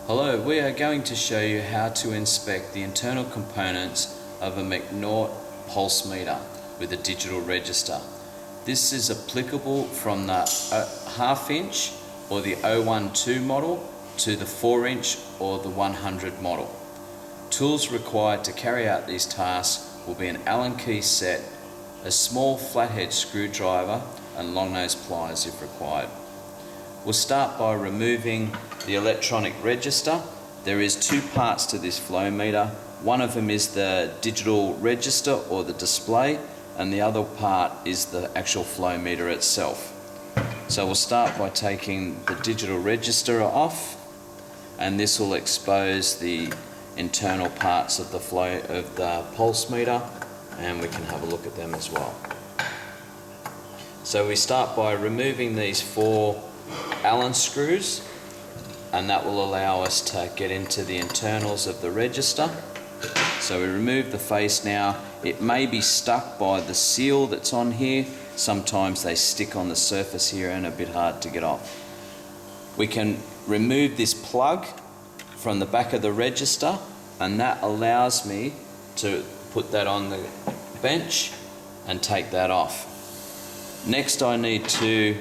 Hello, we are going to show you how to inspect the internal components of a Macnaught pulse meter with a digital register. This is applicable from the half inch or the 012 model to the 4 inch or the 100 model. Tools required to carry out these tasks will be an Allen key set, a small flathead screwdriver and long nose pliers if required. We'll start by removing the electronic register. There is two parts to this flow meter. One of them is the digital register or the display, and the other part is the actual flow meter itself. So we'll start by taking the digital register off, and this will expose the internal parts of the flow of the pulse meter, and we can have a look at them as well. So we start by removing these 4 Allen screws, and that will allow us to get into the internals of the register. So we remove the face now. It may be stuck by the seal that's on here. Sometimes they stick on the surface here and are a bit hard to get off. We can remove this plug from the back of the register, and that allows me to put that on the bench and take that off. Next, I need to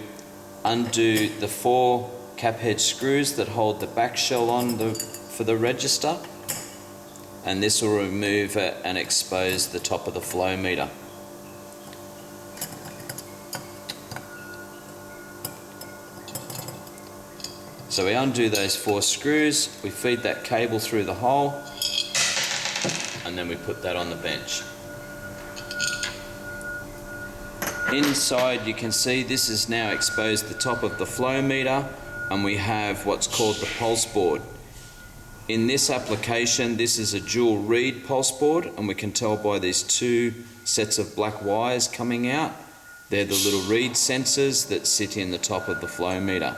undo the 4 cap head screws that hold the back shell on for the register, and this will remove it and expose the top of the flow meter. So we undo those 4 screws, we feed that cable through the hole, and then we put that on the bench. Inside you can see this has now exposed the top of the flow meter, and we have what's called the pulse board. In this application, this is a dual reed pulse board, and we can tell by these 2 sets of black wires coming out. They're the little reed sensors that sit in the top of the flow meter.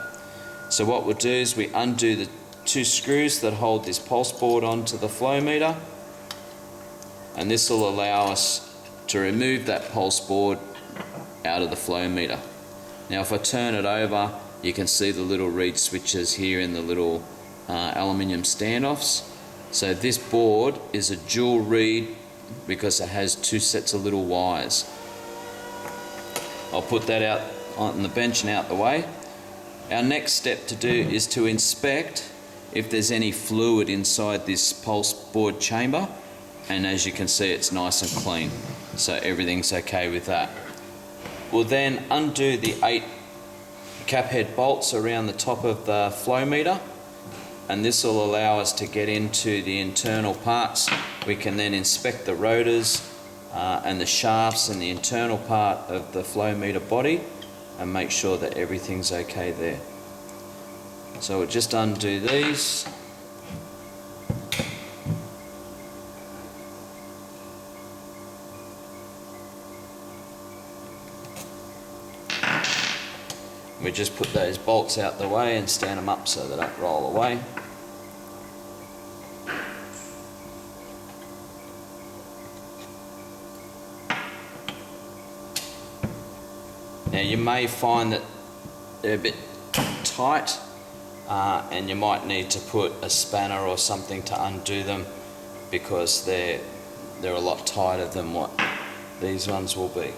So what we'll do is we undo the 2 screws that hold this pulse board onto the flow meter, and this will allow us to remove that pulse board out of the flow meter. Now if I turn it over, you can see the little reed switches here in the little aluminium standoffs. So this board is a dual reed because it has 2 sets of little wires. I'll put that out on the bench and out the way. Our next step to do is to inspect if there's any fluid inside this pulse board chamber, and as you can see it's nice and clean, so everything's okay with that. We'll then undo the 8 cap head bolts around the top of the flow meter, and this will allow us to get into the internal parts. We can then inspect the rotors and the shafts and the internal part of the flow meter body and make sure that everything's okay there. So we'll just undo these. We just put those bolts out the way and stand them up so they don't roll away. Now you may find that they're a bit tight and you might need to put a spanner or something to undo them, because they're a lot tighter than what these ones will be.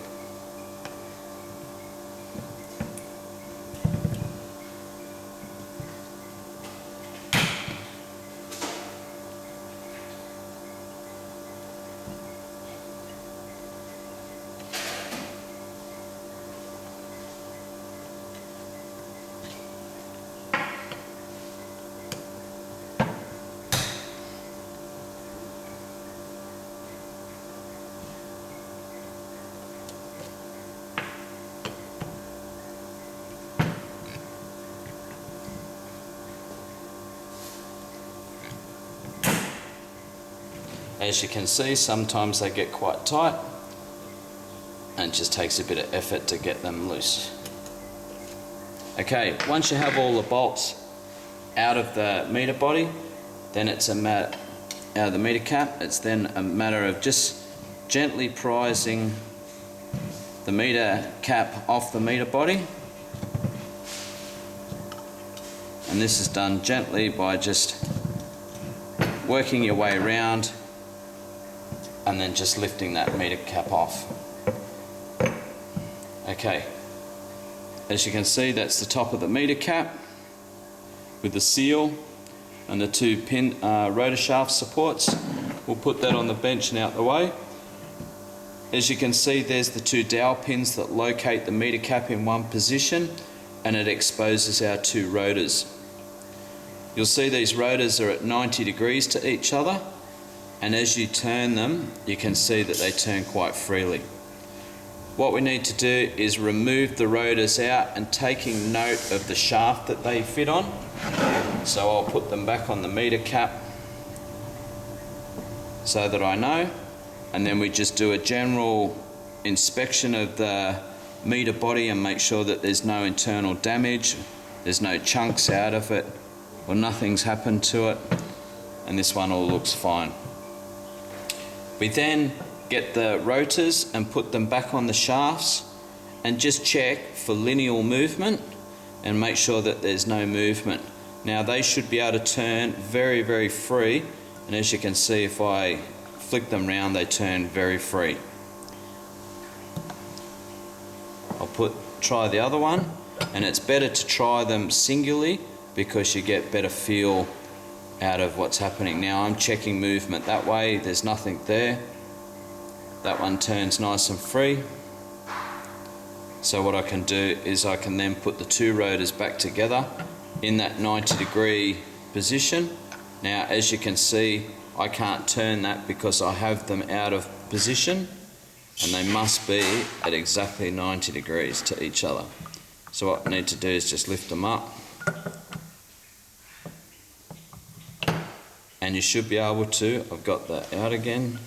As you can see, sometimes they get quite tight, and it just takes a bit of effort to get them loose. Okay, once you have all the bolts out of the meter body, then it's a matter out of the meter cap. It's then a matter of just gently prising the meter cap off the meter body, and this is done gently by just working your way around and then just lifting that meter cap off. Okay, as you can see, that's the top of the meter cap with the seal and the two pin rotor shaft supports. We'll put that on the bench and out the way. As you can see, there's the two dowel pins that locate the meter cap in one position, and it exposes our two rotors. You'll see these rotors are at 90 degrees to each other, and as you turn them, you can see that they turn quite freely. What we need to do is remove the rotors out and taking note of the shaft that they fit on. So I'll put them back on the meter cap so that I know, and then we just do a general inspection of the meter body and make sure that there's no internal damage, there's no chunks out of it, or nothing's happened to it, and this one all looks fine. We then get the rotors and put them back on the shafts and just check for lineal movement and make sure that there's no movement. Now they should be able to turn very, very free, and as you can see, if I flick them round, they turn very free. I'll try the other one, and it's better to try them singularly because you get better feel out of what's happening. Now I'm checking movement that way, there's nothing there. That one turns nice and free. So what I can do is I can then put the two rotors back together in that 90-degree position. Now as you can see, I can't turn that because I have them out of position, and they must be at exactly 90 degrees to each other. So what I need to do is just lift them up, and you should be able to, I've got that out again.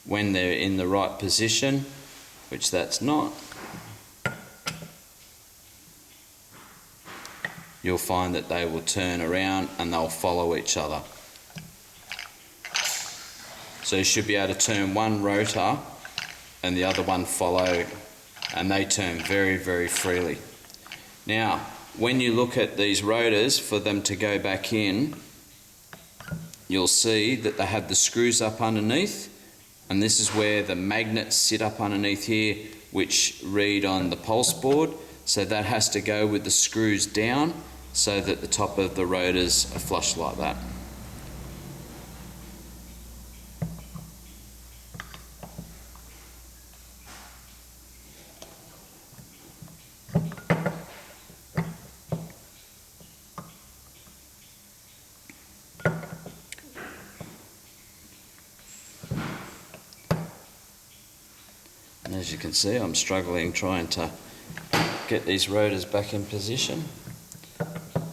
When they're in the right position, which that's not, you'll find that they will turn around and they'll follow each other. So you should be able to turn one rotor and the other one follow, and they turn very, very freely. Now, when you look at these rotors for them to go back in, you'll see that they have the screws up underneath, and this is where the magnets sit up underneath here, which read on the pulse board. So that has to go with the screws down so that the top of the rotors are flush like that. And as you can see, I'm struggling trying to get these rotors back in position,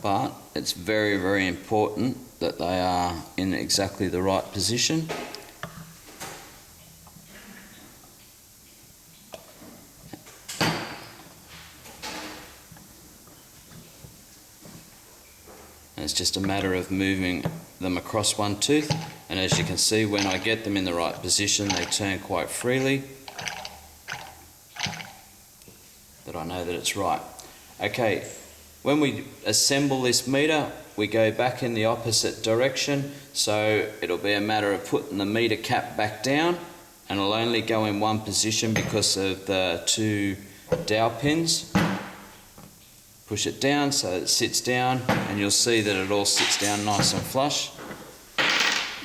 but it's very, very important that they are in exactly the right position. And it's just a matter of moving them across one tooth, and as you can see, when I get them in the right position, they turn quite freely. That I know that it's right. Okay, when we assemble this meter, we go back in the opposite direction, so it'll be a matter of putting the meter cap back down, and it'll only go in one position because of the two dowel pins. Push it down so it sits down, and you'll see that it all sits down nice and flush.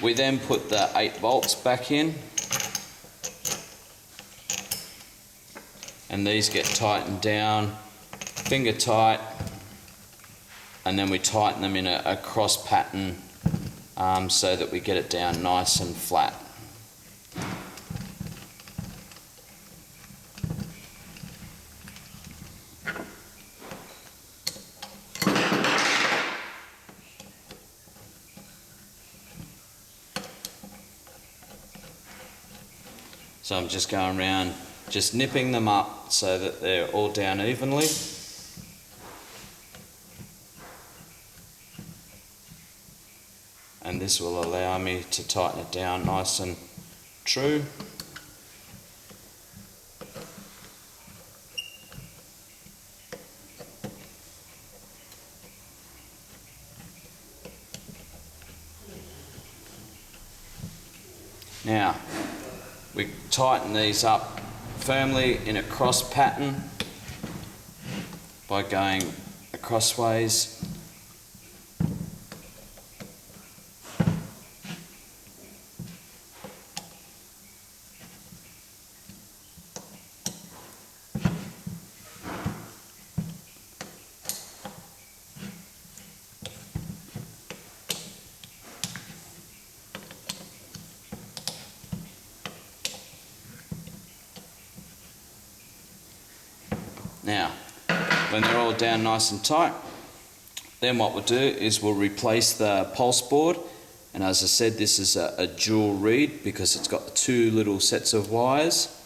We then put the 8 volts back in, and these get tightened down, finger tight, and then we tighten them in a cross pattern so that we get it down nice and flat. So I'm just going around, just nipping them up so that they're all down evenly. and this will allow me to tighten it down nice and true. Now, we tighten these up firmly in a cross pattern by going crossways. Now, when they're all down nice and tight, then what we'll do is we'll replace the pulse board. And as I said, this is a dual reed because it's got two little sets of wires.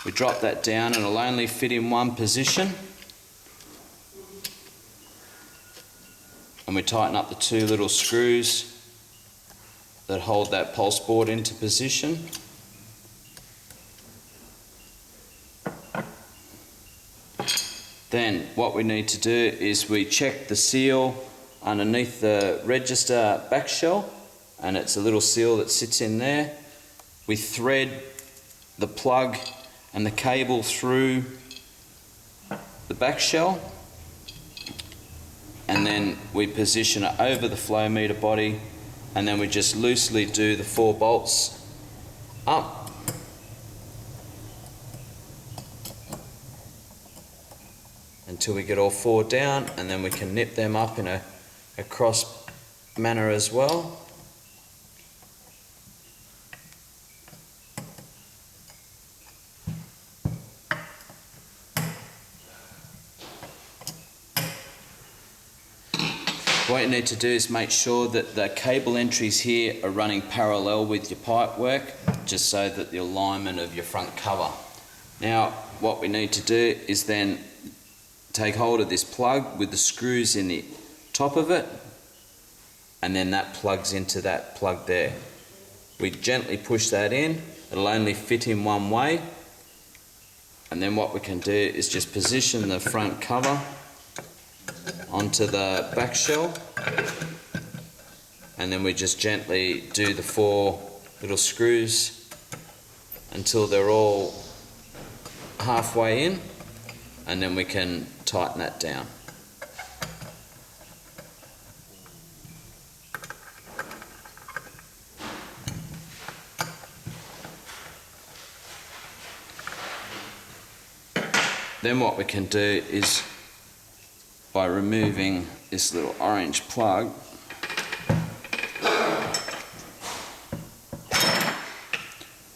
We drop that down and it'll only fit in one position. And we tighten up the two little screws that hold that pulse board into position. Then what we need to do is we check the seal underneath the register back shell, and it's a little seal that sits in there. We thread the plug and the cable through the back shell, and then we position it over the flow meter body, and then we just loosely do the 4 bolts up until we get all 4 down, and then we can nip them up in a cross manner as well. What you need to do is make sure that the cable entries here are running parallel with your pipe work, just so that the alignment of your front cover. Now, what we need to do is then take hold of this plug with the screws in the top of it, and then that plugs into that plug there. We gently push that in, it'll only fit in one way, and then what we can do is just position the front cover onto the back shell, and then we just gently do the 4 little screws until they're all halfway in, and then we can tighten that down. Then what we can do is, by removing this little orange plug,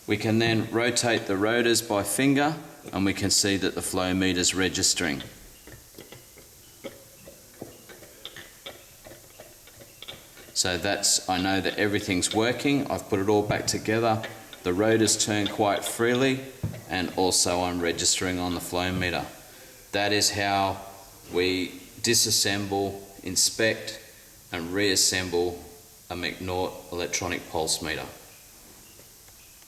we can then rotate the rotors by finger, and we can see that the flow meter's registering. So I know that everything's working. I've put it all back together. The rotors turn quite freely, and also I'm registering on the flow meter. That is how we disassemble, inspect and reassemble a Macnaught electronic pulse meter.